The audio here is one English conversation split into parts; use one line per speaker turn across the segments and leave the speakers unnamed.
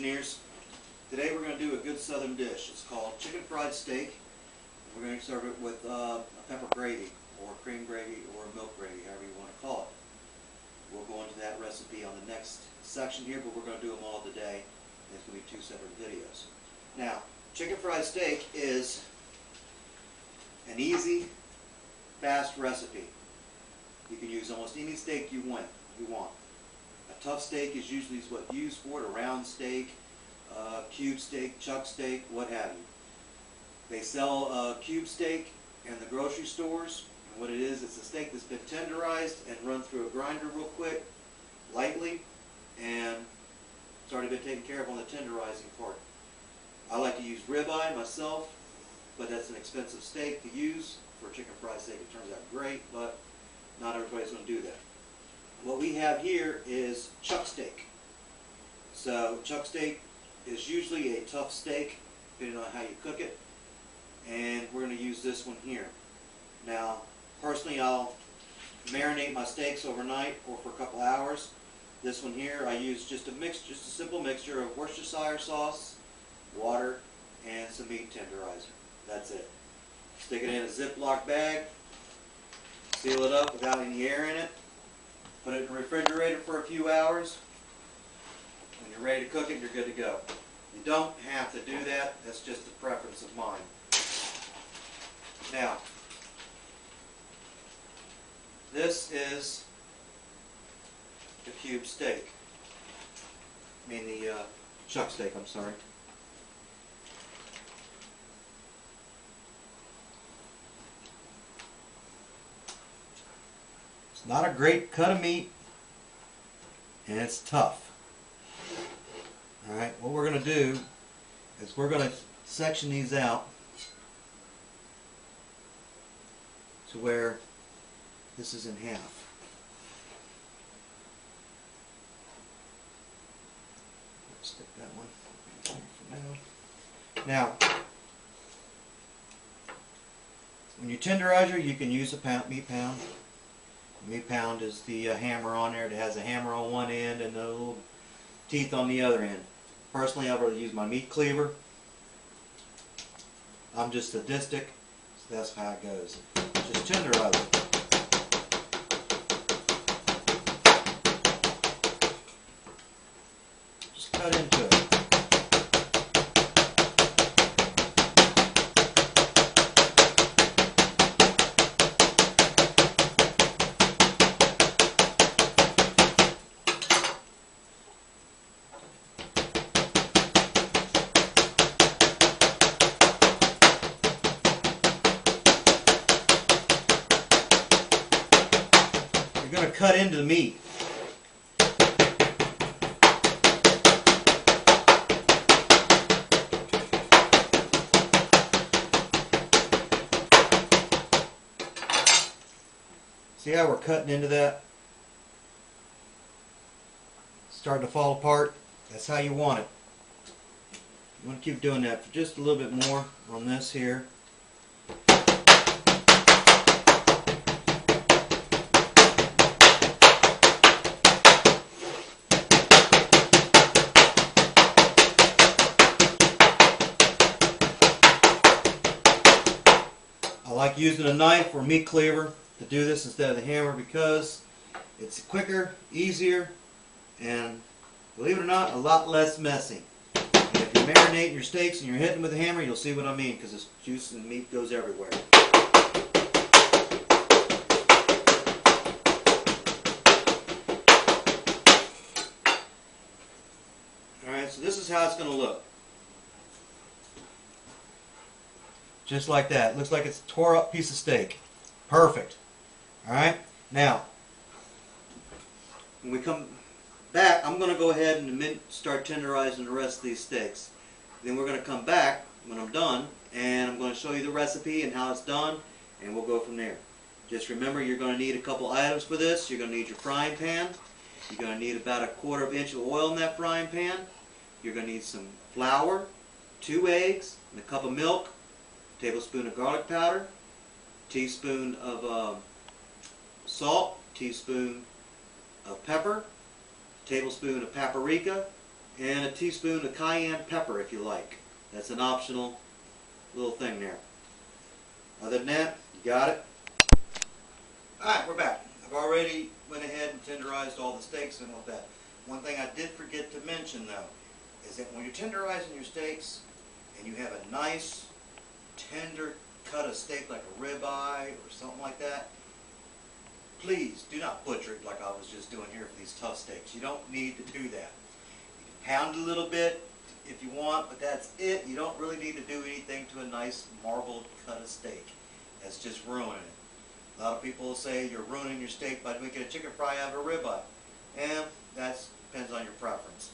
engineers. Today we're going to do a good southern dish. It's called chicken fried steak. We're going to serve it with a pepper gravy, or cream gravy, or milk gravy, however you want to call it. We'll go into that recipe on the next section here, but we're going to do them all today. It's going to be two separate videos. Now, chicken fried steak is an easy, fast recipe. You can use almost any steak you want. A tough steak is usually what you use for it, a round steak, cube steak, chuck steak, what have you. They sell cube steak in the grocery stores, and what it is, it's a steak that's been tenderized and run through a grinder real quick, lightly, and it's already been taken care of on the tenderizing part. I like to use ribeye myself, but that's an expensive steak to use for chicken fried steak. It turns out great, but not everybody's going to do that. What we have here is chuck steak. So chuck steak is usually a tough steak, depending on how you cook it, and we're going to use this one here. Now, personally, I'll marinate my steaks overnight or for a couple hours. This one here, I use just a simple mixture of Worcestershire sauce, water, and some meat tenderizer. That's it. Stick it in a Ziploc bag, seal it up without any air in it, put it in the refrigerator for a few hours. When you're ready to cook it, you're good to go. You don't have to do that. That's just a preference of mine. Now, this is the cube steak. I mean the chuck steak, I'm sorry. It's not a great cut of meat, and it's tough. Alright, what we're going to do is we're going to section these out to where this is in half. Let's stick that one for now. Now, when you tenderizer, you can use a meat pound. Meat pound is the hammer on there. It has a hammer on one end and the little teeth on the other end. Personally, I'd rather use my meat cleaver. I'm just sadistic, so that's how it goes. Just tenderize it. Just cut into it. Going to cut into the meat. See how we're cutting into that? Starting to fall apart. That's how you want it. You want to keep doing that for just a little bit more on this here. I like using a knife or meat cleaver to do this instead of the hammer because it's quicker, easier, and believe it or not, a lot less messy. And if you're marinating your steaks and you're hitting them with a hammer, you'll see what I mean, because this juice and meat goes everywhere. Alright, so this is how it's going to look. Just like that. It looks like it's a tore up piece of steak. Perfect. Alright? Now, when we come back, I'm going to go ahead and start tenderizing the rest of these steaks. Then we're going to come back when I'm done, and I'm going to show you the recipe and how it's done, and we'll go from there. Just remember, you're going to need a couple items for this. You're going to need your frying pan. You're going to need about 1/4 inch of oil in that frying pan. You're going to need some flour, 2 eggs, and a cup of milk, tablespoon of garlic powder, teaspoon of salt, teaspoon of pepper, tablespoon of paprika, and a teaspoon of cayenne pepper if you like. That's an optional little thing there. Other than that, you got it. Alright, we're back. I've already went ahead and tenderized all the steaks and all that. One thing I did forget to mention though, is that when you're tenderizing your steaks and you have a nice tender cut of steak like a ribeye or something like that, please do not butcher it like I was just doing here for these tough steaks. You don't need to do that. You can pound a little bit if you want, but that's it. You don't really need to do anything to a nice marbled cut of steak. That's just ruining it. A lot of people will say you're ruining your steak by making a chicken fry out of a ribeye. And that depends on your preference.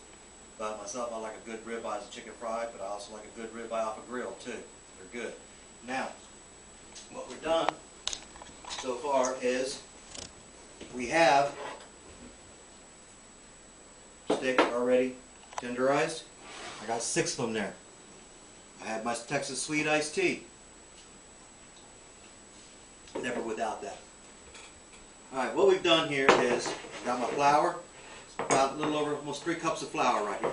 But myself, I like a good ribeye as a chicken fry, but I also like a good ribeye off a grill too. They're good. Now, what we've done so far is we have steak already tenderized. I got 6 of them there. I have my Texas sweet iced tea. Never without that. Alright, what we've done here is I've got my flour. It's about a little over almost 3 cups of flour right here.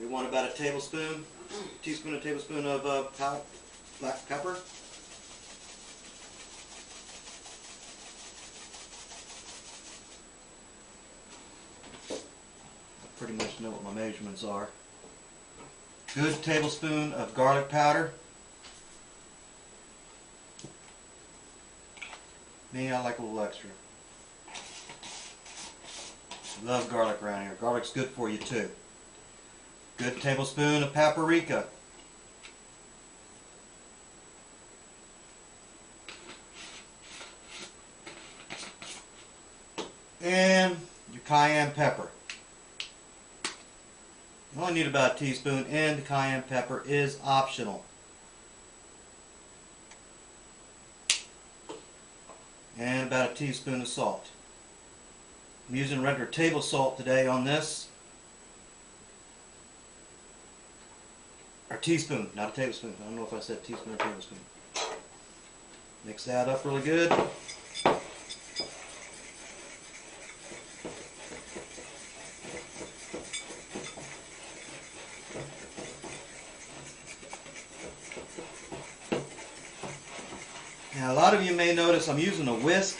We want about a teaspoon of black pepper. I pretty much know what my measurements are. Good tablespoon of garlic powder. Me, I like a little extra. Love garlic around here. Garlic's good for you too. Good tablespoon of paprika. And your cayenne pepper. You only need about a teaspoon, and the cayenne pepper is optional. And about a teaspoon of salt. I'm using regular table salt today on this. Or teaspoon, not a tablespoon. I don't know if I said teaspoon or tablespoon. Mix that up really good. Now a lot of you may notice I'm using a whisk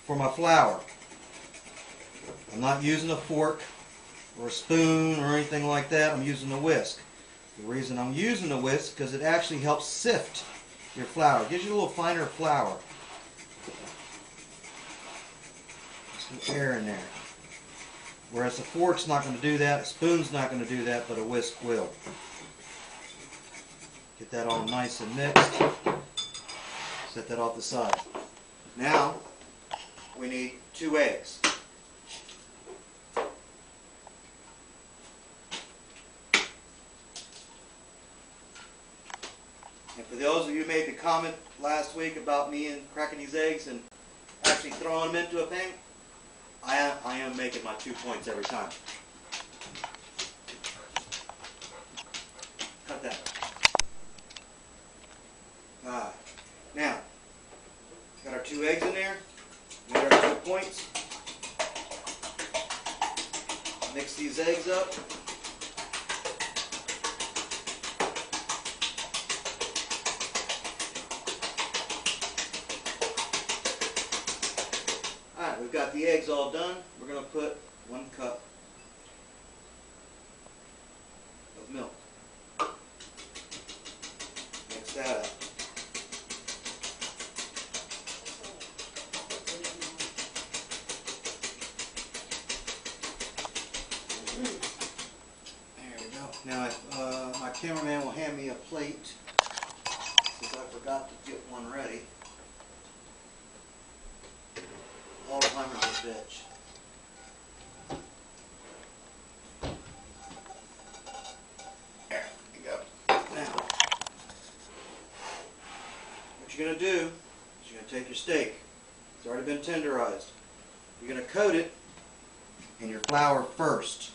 for my flour. I'm not using a fork or a spoon or anything like that. I'm using a whisk. The reason I'm using a whisk is because it actually helps sift your flour. It gives you a little finer flour. Some air in there. Whereas a fork's not going to do that, a spoon's not going to do that, but a whisk will. Get that all nice and mixed. Set that off the side. Now, we need 2 eggs. And for those of you who made the comment last week about me and cracking these eggs and actually throwing them into a pan, I am making my 2 points every time. Cut that. Now, got our 2 eggs in there. We got our 2 points. Mix these eggs up. Alright, we've got the eggs all done. We're going to put 1 cup of milk. Mix that up. There we go. Now, my cameraman will hand me a plate since I forgot to get one ready. Alzheimer's a bitch. There you go. Now, what you're going to do is you're going to take your steak. It's already been tenderized. You're going to coat it in your flour first.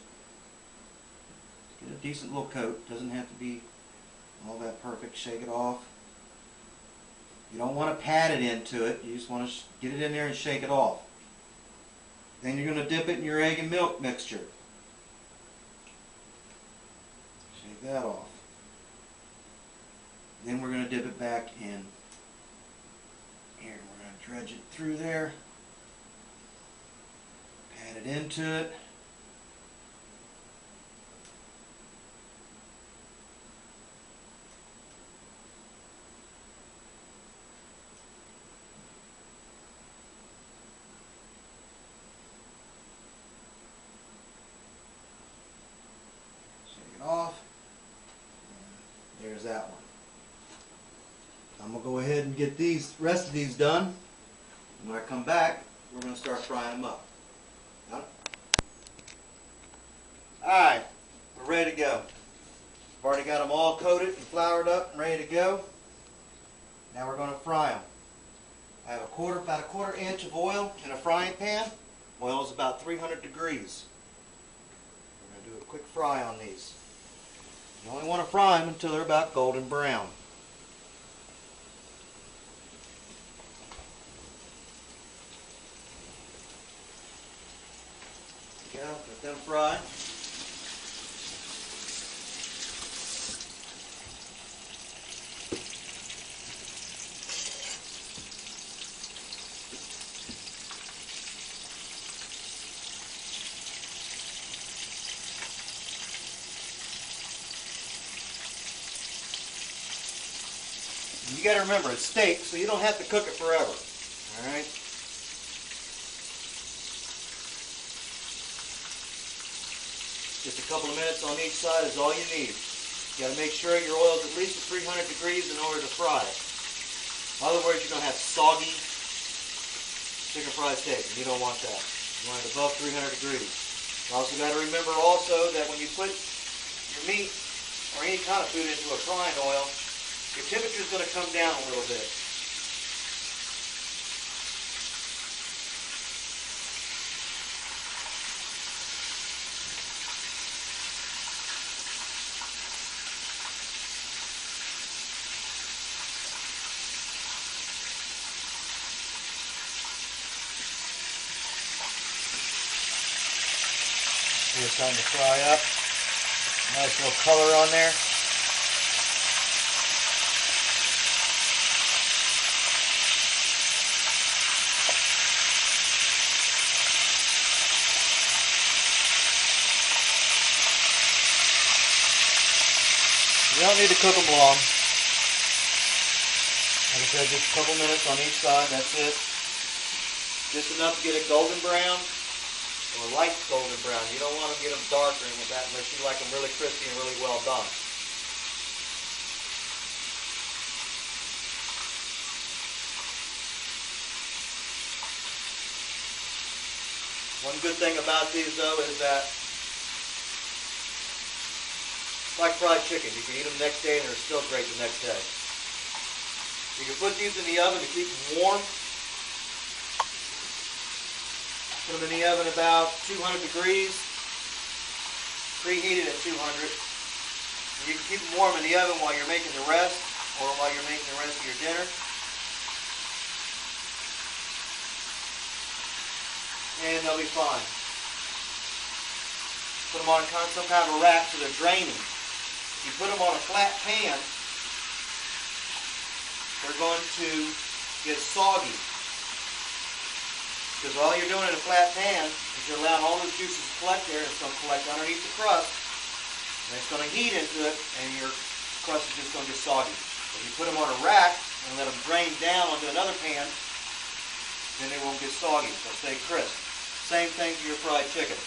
Get a decent little coat. Doesn't have to be all that perfect. Shake it off. You don't want to pat it into it. You just want to get it in there and shake it off. Then you're going to dip it in your egg and milk mixture. Take that off. Then we're going to dip it back in here. We're going to dredge it through there. Pat it into it. Take it off. And there's that one. I'm going to go ahead and get these rest of these done. And when I come back, we're going to start frying them up. Alright, we're ready to go. I've already got them all coated and floured up and ready to go. Now we're going to fry them. I have about a quarter inch of oil in a frying pan. Oil is about 300 degrees. We're going to do a quick fry on these. You only want to fry them until they're about golden brown. There you go, let them fry. You got to remember, it's steak, so you don't have to cook it forever. All right. Just a couple of minutes on each side is all you need. You got to make sure your oil is at least at 300 degrees in order to fry it. In other words, you're going to have soggy chicken fried steak, and you don't want that. You want it above 300 degrees. You also got to remember also that when you put your meat or any kind of food into a frying oil, your temperature is going to come down a little bit. It's starting to fry up. Nice little color on there. You don't need to cook them long. Like I said, just a couple minutes on each side, that's it. Just enough to get it golden brown or light golden brown. You don't want to get them darker with that unless you like them really crispy and really well done. One good thing about these though is that like fried chicken, you can eat them the next day and they're still great the next day. You can put these in the oven to keep them warm. Put them in the oven about 200 degrees, preheated at 200. And you can keep them warm in the oven while you're making the rest, or while you're making the rest of your dinner. And they'll be fine. Put them on some kind of a rack so they're draining. If you put them on a flat pan, they're going to get soggy. Because all you're doing in a flat pan is you're allowing all those juices to collect there, and it's going to collect underneath the crust, and it's going to heat into it, and your crust is just going to get soggy. If you put them on a rack and let them drain down onto another pan, then they won't get soggy. They'll stay crisp. Same thing for your fried chicken.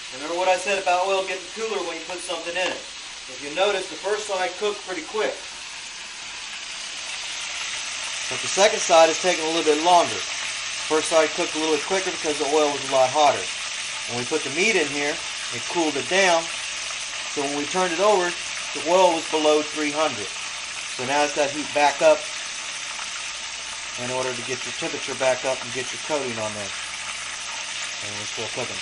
Remember what I said about oil getting cooler when you put something in it. If you notice, the first side cooked pretty quick. But the second side is taking a little bit longer. The first side cooked a little bit quicker because the oil was a lot hotter. When we put the meat in here, it cooled it down. So when we turned it over, the oil was below 300. So now it's got to heat back up in order to get your temperature back up and get your coating on there. And we're still cooking.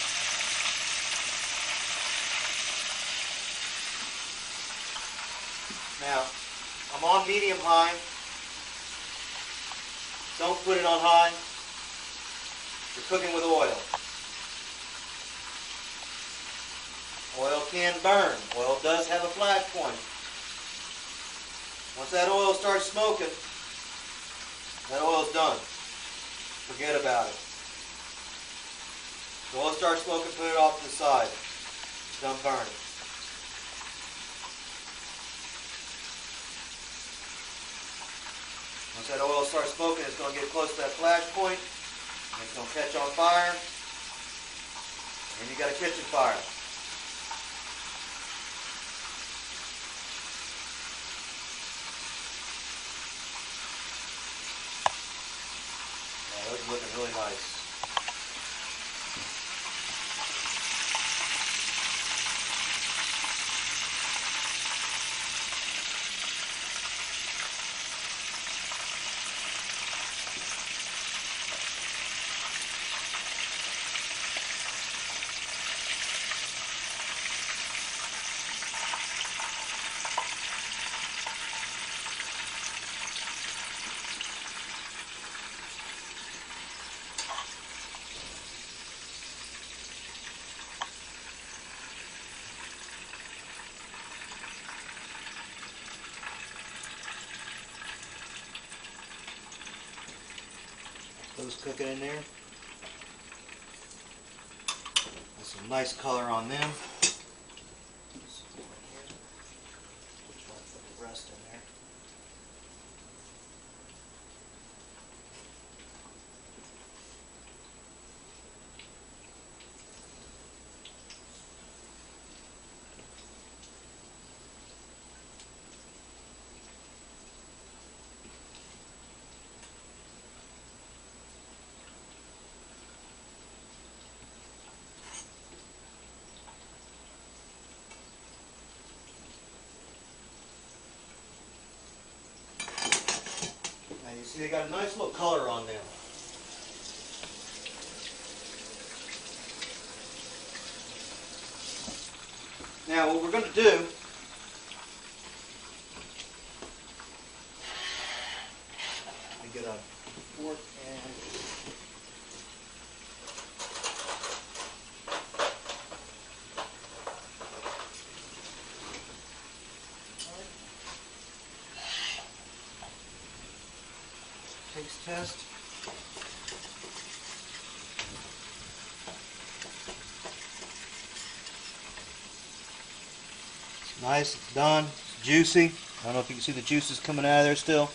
Now, I'm on medium high. Don't put it on high. You're cooking with oil. Oil can burn. Oil does have a flash point. Once that oil starts smoking, that oil's done. Forget about it. The oil starts smoking, put it off to the side. It's done burning. Once that oil starts smoking, it's going to get close to that flash point, and it's going to catch on fire, and you got a kitchen fire. Yeah, those are looking really nice. Those cooking in there. There's some nice color on them. Put the rest in there. You see, they got a nice little color on them. Now, what we're going to do, let me get a fork and taste test. It's nice, it's done, it's juicy. I don't know if you can see the juices coming out of there still.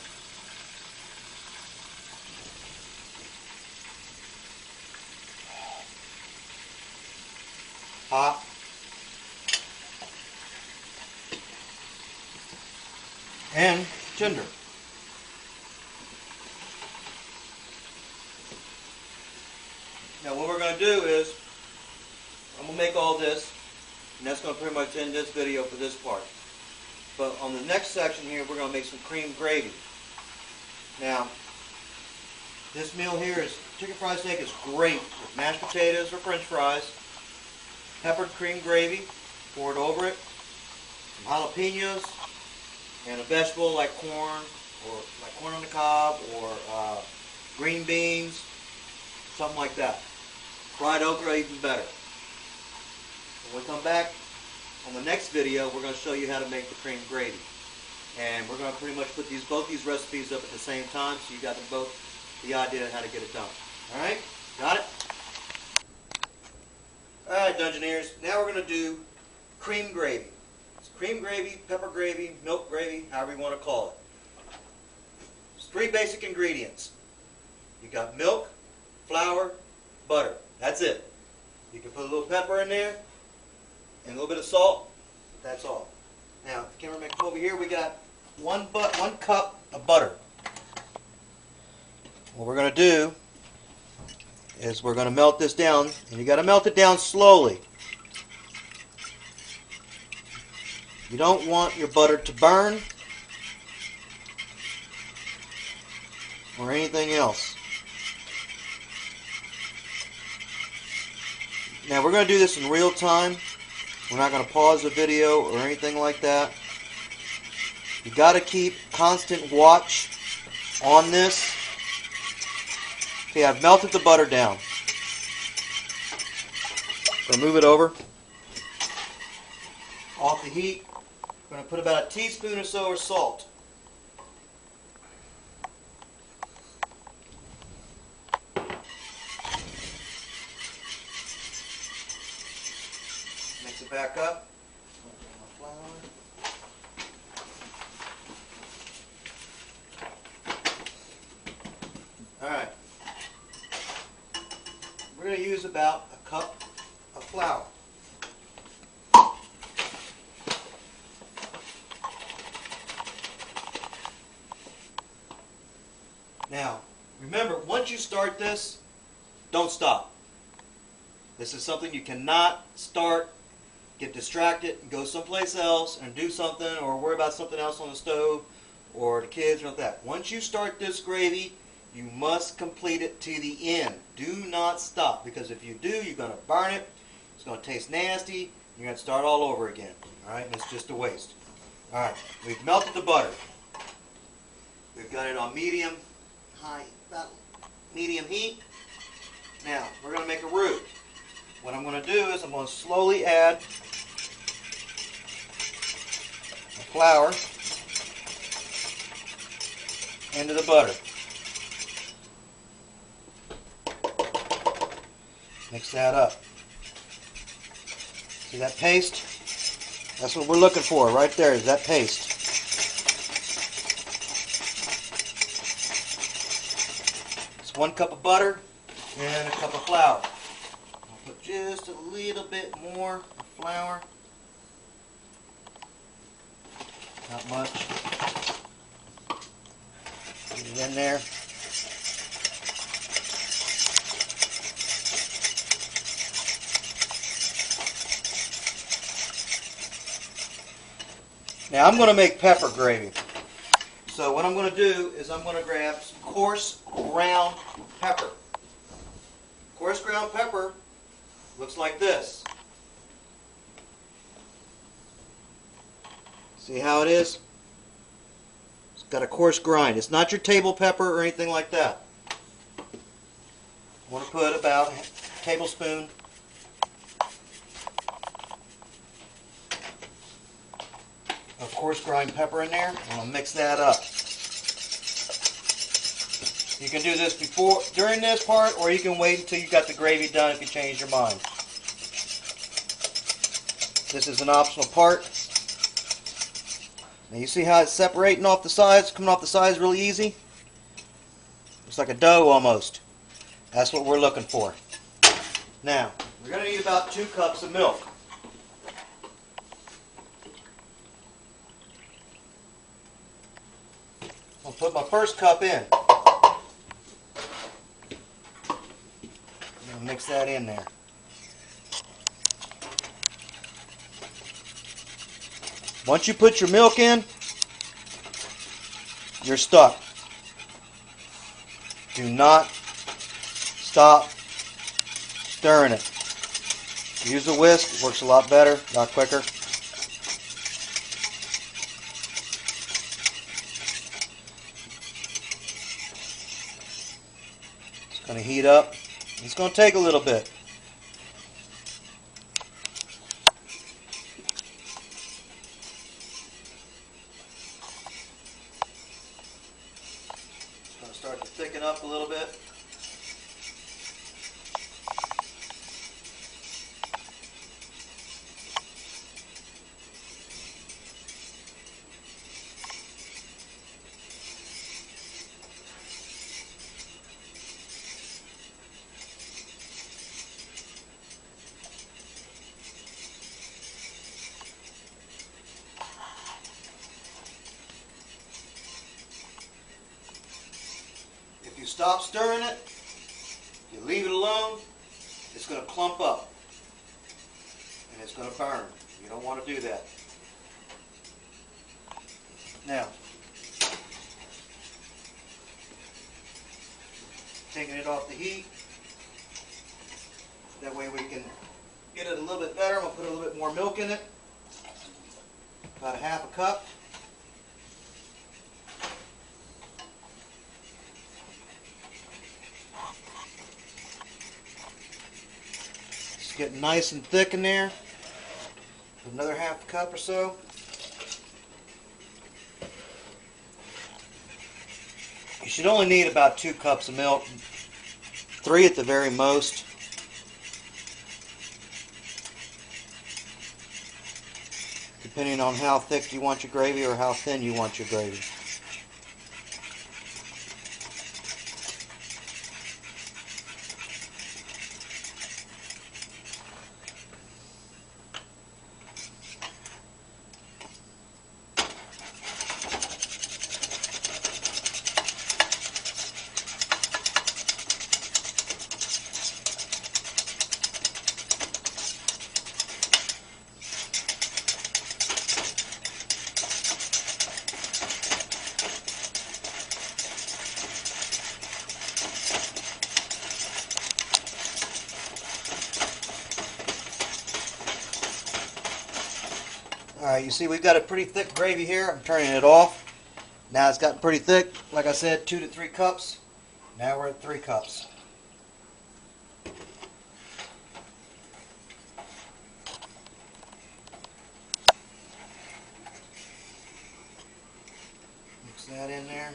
Hot. And tender. Now what we're going to do is, I'm going to make all this, and that's going to pretty much end this video for this part. But on the next section here, we're going to make some cream gravy. Now, this meal here is, chicken fried steak is great with mashed potatoes or french fries, peppered cream gravy, pour it over it, some jalapenos, and a vegetable like corn, or like corn on the cob, or green beans, something like that. Fried okra, even better. When we come back on the next video, we're going to show you how to make the cream gravy. And we're going to pretty much put both these recipes up at the same time, so you got them both the idea of how to get it done. Alright? Got it? Alright, Dungeoneers. Now we're going to do cream gravy. It's cream gravy, pepper gravy, milk gravy, however you want to call it. There's 3 basic ingredients. You got milk, flour, butter. That's it. You can put a little pepper in there and a little bit of salt. That's all. Now, if the cameraman come over here, we got 1 cup of butter. What we're going to do is we're going to melt this down, and you got to melt it down slowly. You don't want your butter to burn or anything else. Now we're going to do this in real time. We're not going to pause the video or anything like that. You got to keep constant watch on this Okay, I've melted the butter down. I'm going to move it over. Off the heat. I'm going to put about a teaspoon or so of salt. Mix it back up. Alright. We're going to use about a cup of flour. Now, remember, once you start this, don't stop. This is something you cannot start, get distracted, and go someplace else and do something or worry about something else on the stove or the kids or like that. Once you start this gravy, you must complete it to the end. Do not stop, because if you do, you're going to burn it. It's going to taste nasty. You're going to start all over again. All right, and it's just a waste. All right, we've melted the butter. We've got it on medium, high, about medium heat. Now, we're going to make a roux. What I'm going to do is I'm going to slowly add the flour into the butter. Mix that up. See that paste? That's what we're looking for right there, is that paste. It's 1 cup of butter and a cup of flour. I'll put just a little bit more of flour. Not much. Get it in there. Now I'm going to make pepper gravy. So what I'm going to do is I'm going to grab some coarse ground pepper. Coarse ground pepper looks like this. See how it is? It's got a coarse grind. It's not your table pepper or anything like that. I want to put about a tablespoon of coarse grind pepper in there. I'm going to mix that up. You can do this during this part, or you can wait until you got the gravy done if you change your mind. This is an optional part. Now you see how it's separating off the sides, coming off the sides really easy? Looks like a dough almost. That's what we're looking for. Now, we're going to need about 2 cups of milk. I'll put my first cup in. I'm going to mix that in there. Once you put your milk in, you're stuck. Do not stop stirring it. Use a whisk. It works a lot better, a lot quicker. It's going to heat up. It's going to take a little bit. It's going to start to thicken up a little bit. If you stop stirring it, you leave it alone, it's going to clump up and it's going to burn. You don't want to do that. Now, taking it off the heat, that way we can get it a little bit better. I'm going to put a little bit more milk in it, about a half a cup. getting nice and thick in there. Another half cup or so. You should only need about 2 cups of milk, 3 at the very most. Depending on how thick you want your gravy or how thin you want your gravy. Alright, you see we've got a pretty thick gravy here. I'm turning it off. Now it's gotten pretty thick. Like I said, 2 to 3 cups. Now we're at 3 cups. Mix that in there.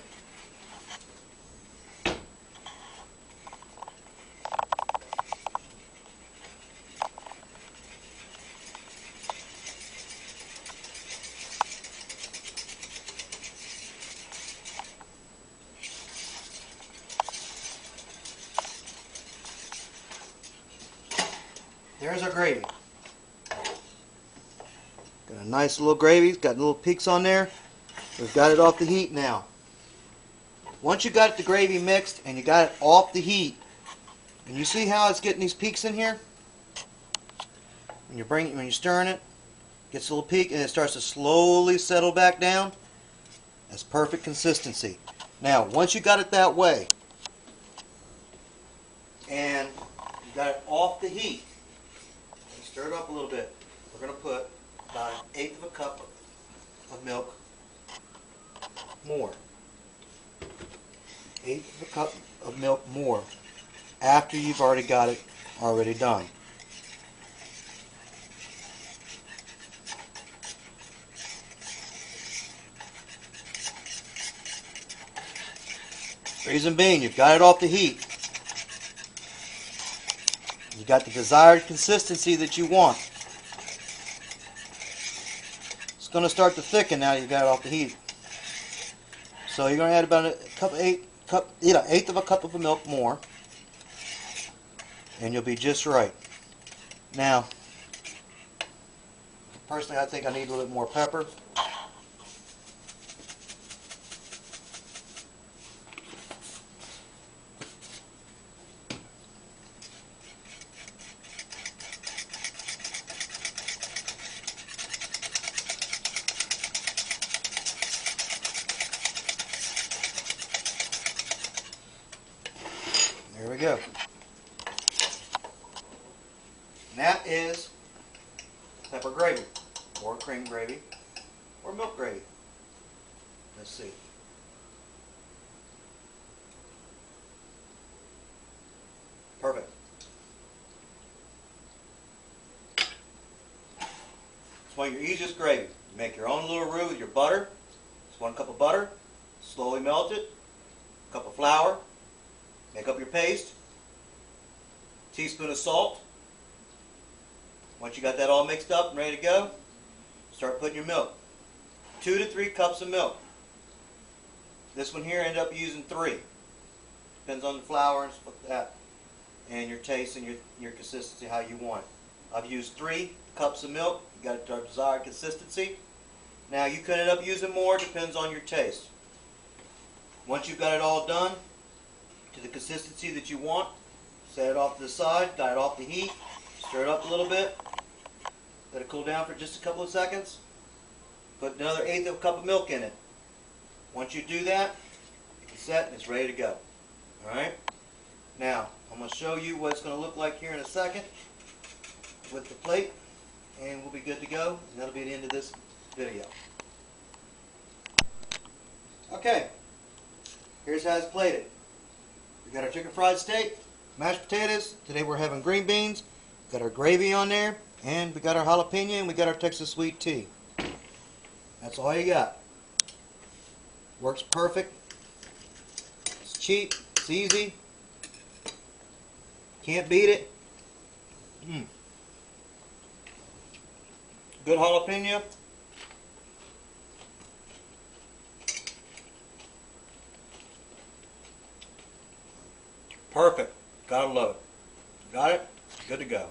There's our gravy. Got a nice little gravy. It's got little peaks on there. We've got it off the heat now. Once you got the gravy mixed and you got it off the heat, and you see how it's getting these peaks in here? When you're stirring it, it gets a little peak and it starts to slowly settle back down. That's perfect consistency. Now, once you got it that way, and you got it off the heat, stir it up a little bit. We're going to put about 1/8 of a cup of milk more. 1/8 of a cup of milk more after you've already got it done. Reason being, you've got it off the heat. You got the desired consistency that you want. It's going to start to thicken now you've got it off the heat. So you're going to add about a cup, 1/8 of a cup of milk more, and you'll be just right. Now, personally, I think I need a little bit more pepper. There we go. And that is pepper gravy, or cream gravy, or milk gravy. Let's see. Perfect. It's one of your easiest gravies. You make your own little roux with your butter. It's 1 cup of butter. Slowly melt it. A cup of flour. Make up your paste. Teaspoon of salt. Once you got that all mixed up and ready to go, start putting your milk. 2 to 3 cups of milk. This one here, end up using 3. Depends on the flour and stuff like that, and your taste and your consistency, how you want it. I've used 3 cups of milk. You got the desired consistency. Now you could end up using more, depends on your taste. Once you've got it all done to the consistency that you want, set it off to the side, got it off the heat, stir it up a little bit, let it cool down for just a couple of seconds, put another 1/8 of a cup of milk in it. Once you do that, it's set and it's ready to go. Alright? Now, I'm going to show you what it's going to look like here in a second with the plate, and we'll be good to go, and that'll be the end of this video. Okay, here's how it's plated. We got our chicken fried steak, mashed potatoes. Today we're having green beans, Got our gravy on there, and we got our jalapeno, and we got our Texas sweet tea. That's all you got. Works perfect. It's cheap. It's easy. Can't beat it. Good jalapeno. Perfect. Gotta love it. Got it? Good to go.